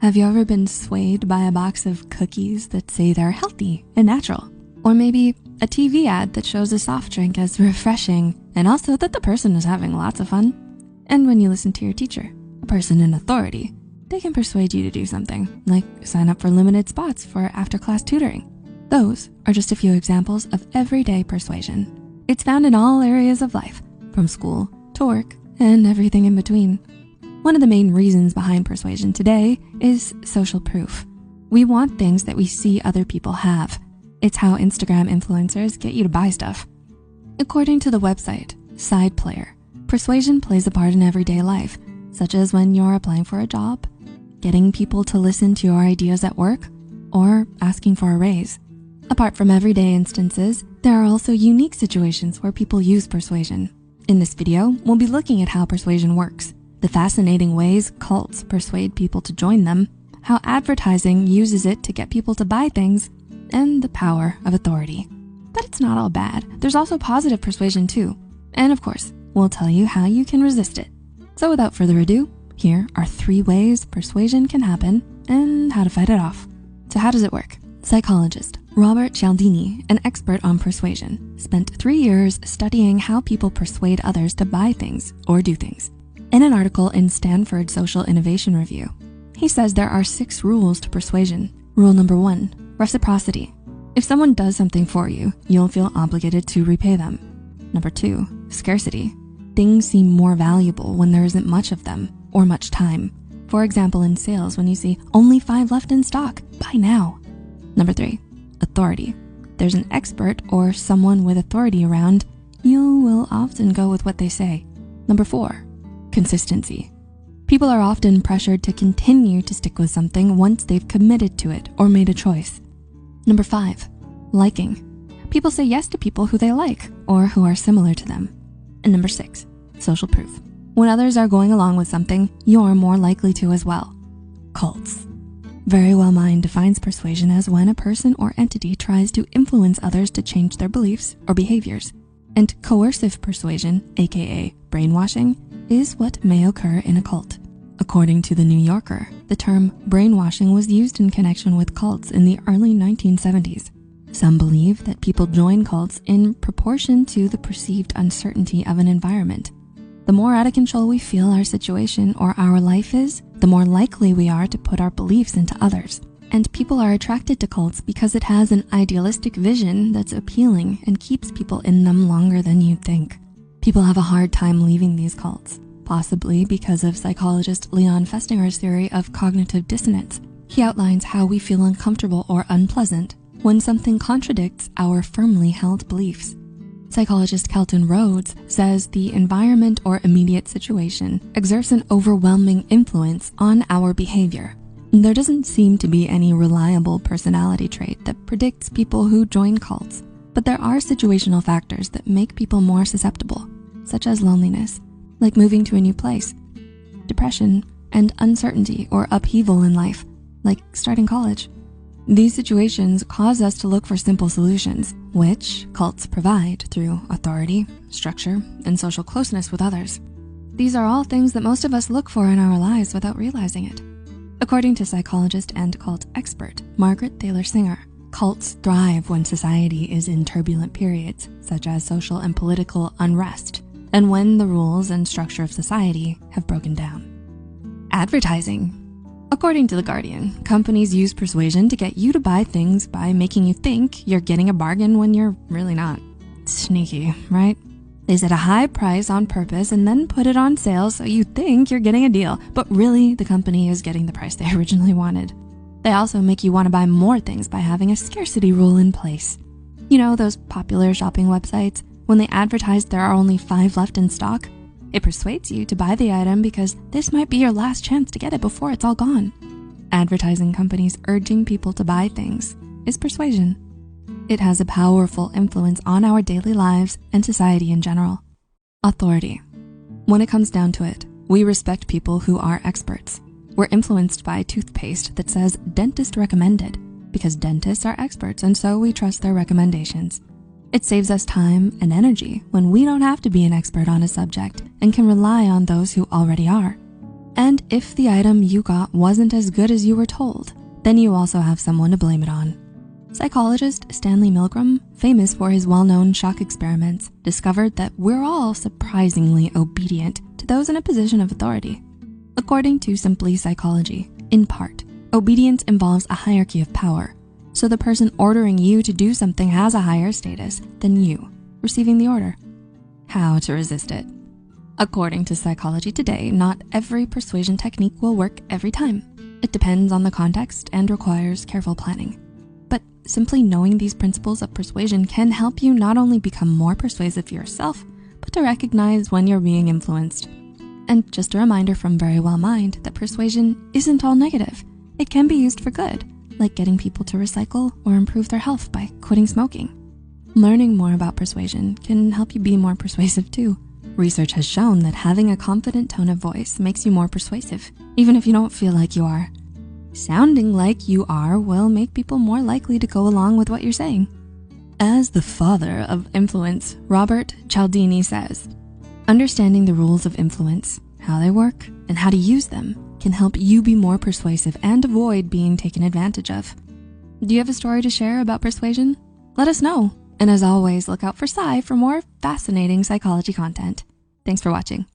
Have you ever been swayed by a box of cookies that say they're healthy and natural? Or maybe a TV ad that shows a soft drink as refreshing and also that the person is having lots of fun? And when you listen to your teacher, a person in authority, they can persuade you to do something, like sign up for limited spots for after-class tutoring. Those are just a few examples of everyday persuasion. It's found in all areas of life, from school to work and everything in between. One of the main reasons behind persuasion today is social proof. We want things that we see other people have. It's how Instagram influencers get you to buy stuff. According to the website Side Player, persuasion plays a part in everyday life, such as when you're applying for a job, getting people to listen to your ideas at work, or asking for a raise. Apart from everyday instances, there are also unique situations where people use persuasion. In this video, we'll be looking at how persuasion works, the fascinating ways cults persuade people to join them, how advertising uses it to get people to buy things, and the power of authority. But it's not all bad. There's also positive persuasion too. And of course, we'll tell you how you can resist it. So without further ado, here are 3 ways persuasion can happen and how to fight it off. So how does it work? Psychologist Robert Cialdini, an expert on persuasion, spent 3 years studying how people persuade others to buy things or do things. In an article in Stanford Social Innovation Review, he says there are 6 rules to persuasion. Rule number 1, reciprocity. If someone does something for you, you'll feel obligated to repay them. Number 2, scarcity. Things seem more valuable when there isn't much of them or much time. For example, in sales, when you see only 5 left in stock, buy now. Number 3, authority. There's an expert or someone with authority around, you will often go with what they say. Number 4, consistency. People are often pressured to continue to stick with something once they've committed to it or made a choice. Number 5, liking. People say yes to people who they like or who are similar to them. And number 6, social proof. When others are going along with something, you're more likely to as well. Cults. Very Well Mind defines persuasion as when a person or entity tries to influence others to change their beliefs or behaviors. And coercive persuasion, aka brainwashing, is what may occur in a cult. According to The New Yorker, the term brainwashing was used in connection with cults in the early 1970s. Some believe that people join cults in proportion to the perceived uncertainty of an environment. The more out of control we feel our situation or our life is, the more likely we are to put our beliefs into others. And people are attracted to cults because it has an idealistic vision that's appealing and keeps people in them longer than you'd think. People have a hard time leaving these cults, possibly because of psychologist Leon Festinger's theory of cognitive dissonance. He outlines how we feel uncomfortable or unpleasant when something contradicts our firmly held beliefs. Psychologist Kelton Rhodes says the environment or immediate situation exerts an overwhelming influence on our behavior. There doesn't seem to be any reliable personality trait that predicts people who join cults, but there are situational factors that make people more susceptible, such as loneliness, like moving to a new place, depression, and uncertainty or upheaval in life, like starting college. These situations cause us to look for simple solutions, which cults provide through authority, structure, and social closeness with others. These are all things that most of us look for in our lives without realizing it. According to psychologist and cult expert Margaret Thaler Singer, cults thrive when society is in turbulent periods, such as social and political unrest, and when the rules and structure of society have broken down. Advertising. According to The Guardian, companies use persuasion to get you to buy things by making you think you're getting a bargain when you're really not. Sneaky, right? They set a high price on purpose and then put it on sale so you think you're getting a deal, but really the company is getting the price they originally wanted. They also make you want to buy more things by having a scarcity rule in place. You know those popular shopping websites? When they advertise there are only 5 left in stock, it persuades you to buy the item because this might be your last chance to get it before it's all gone. Advertising companies urging people to buy things is persuasion. It has a powerful influence on our daily lives and society in general. Authority. When it comes down to it, we respect people who are experts. We're influenced by toothpaste that says dentist recommended because dentists are experts and so we trust their recommendations. It saves us time and energy when we don't have to be an expert on a subject and can rely on those who already are. And if the item you got wasn't as good as you were told, then you also have someone to blame it on. Psychologist Stanley Milgram, famous for his well-known shock experiments, discovered that we're all surprisingly obedient to those in a position of authority. According to Simply Psychology, in part, obedience involves a hierarchy of power. So the person ordering you to do something has a higher status than you receiving the order. How to resist it? According to Psychology Today, not every persuasion technique will work every time. It depends on the context and requires careful planning. But simply knowing these principles of persuasion can help you not only become more persuasive yourself, but to recognize when you're being influenced. And just a reminder from Very Well Mind that persuasion isn't all negative. It can be used for good, like getting people to recycle or improve their health by quitting smoking. Learning more about persuasion can help you be more persuasive too. Research has shown that having a confident tone of voice makes you more persuasive, even if you don't feel like you are. Sounding like you are will make people more likely to go along with what you're saying. As the father of influence, Robert Cialdini says, understanding the rules of influence, how they work, and how to use them can help you be more persuasive and avoid being taken advantage of. Do you have a story to share about persuasion? Let us know. And as always, look out for Psy for more fascinating psychology content. Thanks for watching.